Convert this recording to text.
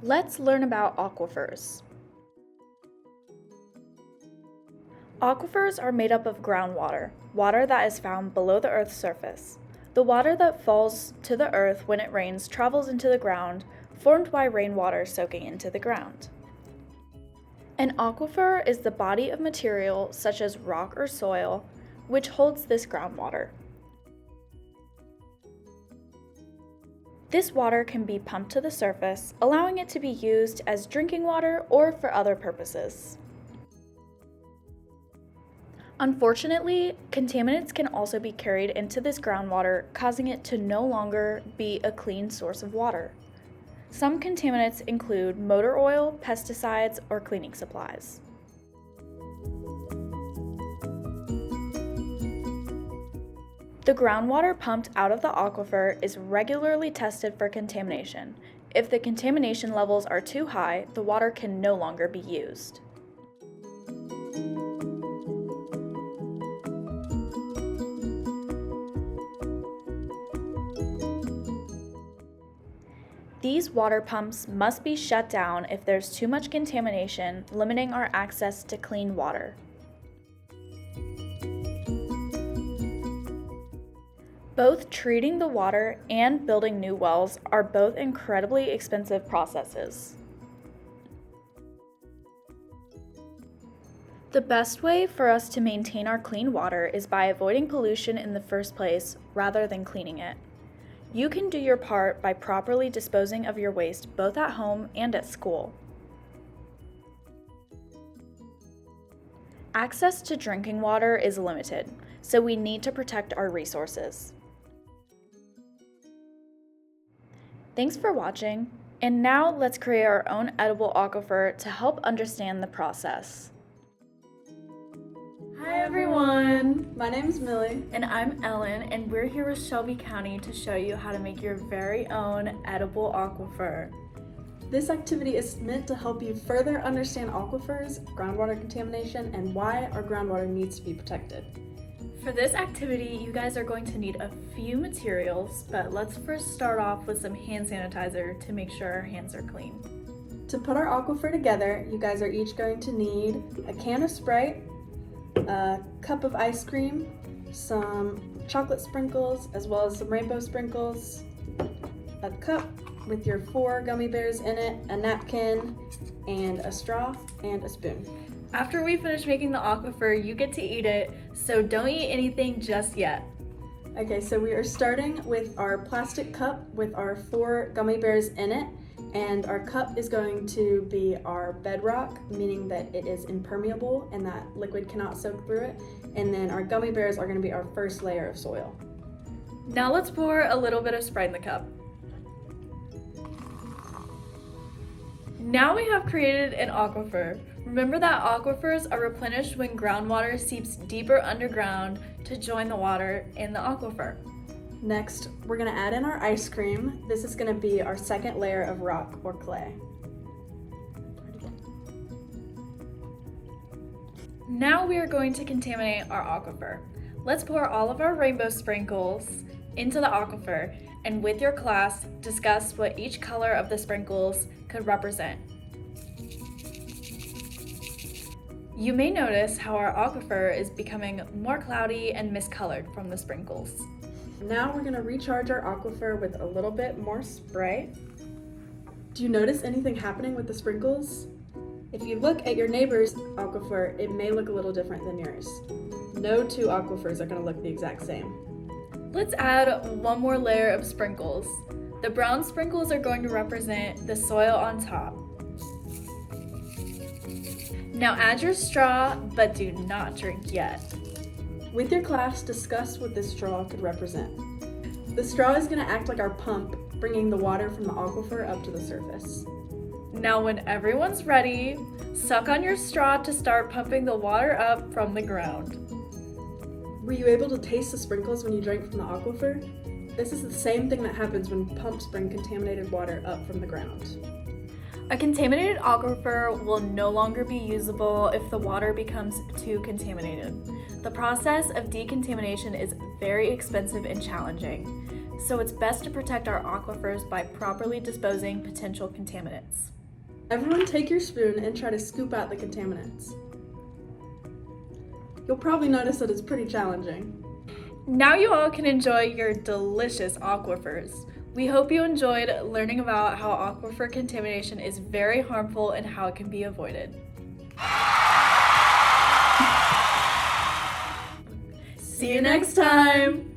Let's learn about aquifers. Aquifers are made up of groundwater, water that is found below the Earth's surface. The water that falls to the earth when it rains travels into the ground, formed by rainwater soaking into the ground. An aquifer is the body of material, such as rock or soil, which holds this groundwater. This water can be pumped to the surface, allowing it to be used as drinking water or for other purposes. Unfortunately, contaminants can also be carried into this groundwater, causing it to no longer be a clean source of water. Some contaminants include motor oil, pesticides, or cleaning supplies. The groundwater pumped out of the aquifer is regularly tested for contamination. If the contamination levels are too high, the water can no longer be used. These water pumps must be shut down if there's too much contamination, limiting our access to clean water. Both treating the water and building new wells are both incredibly expensive processes. The best way for us to maintain our clean water is by avoiding pollution in the first place rather than cleaning it. You can do your part by properly disposing of your waste both at home and at school. Access to drinking water is limited, so we need to protect our resources. Thanks for watching, and now let's create our own edible aquifer to help understand the process. Hi everyone! My name's Millie. And I'm Ellen, and we're here with Shelby County to show you how to make your very own edible aquifer. This activity is meant to help you further understand aquifers, groundwater contamination, and why our groundwater needs to be protected. For this activity, you guys are going to need a few materials, but let's first start off with some hand sanitizer to make sure our hands are clean. To put our aquifer together, you guys are each going to need a can of Sprite, a cup of ice cream, some chocolate sprinkles, as well as some rainbow sprinkles, a cup with your 4 gummy bears in it, a napkin, and a straw, and a spoon. After we finish making the aquifer, you get to eat it, so don't eat anything just yet. Okay, so we are starting with our plastic cup with our 4 gummy bears in it, and our cup is going to be our bedrock, meaning that it is impermeable and that liquid cannot soak through it, and then our gummy bears are going to be our first layer of soil. Now let's pour a little bit of Sprite in the cup. Now we have created an aquifer. Remember that aquifers are replenished when groundwater seeps deeper underground to join the water in the aquifer. Next, we're going to add in our ice cream. This is going to be our second layer of rock or clay. Now we are going to contaminate our aquifer. Let's pour all of our rainbow sprinkles into the aquifer, and with your class, discuss what each color of the sprinkles could represent. You may notice how our aquifer is becoming more cloudy and miscolored from the sprinkles. Now we're going to recharge our aquifer with a little bit more Sprite. Do you notice anything happening with the sprinkles? If you look at your neighbor's aquifer, it may look a little different than yours. No 2 aquifers are going to look the exact same. Let's add one more layer of sprinkles. The brown sprinkles are going to represent the soil on top. Now add your straw, but do not drink yet. With your class, discuss what this straw could represent. The straw is going to act like our pump, bringing the water from the aquifer up to the surface. Now when everyone's ready, suck on your straw to start pumping the water up from the ground. Were you able to taste the sprinkles when you drank from the aquifer? This is the same thing that happens when pumps bring contaminated water up from the ground. A contaminated aquifer will no longer be usable if the water becomes too contaminated. The process of decontamination is very expensive and challenging, so it's best to protect our aquifers by properly disposing potential contaminants. Everyone take your spoon and try to scoop out the contaminants. You'll probably notice that it's pretty challenging. Now you all can enjoy your delicious aquifers. We hope you enjoyed learning about how aquifer contamination is very harmful and how it can be avoided. See you next time!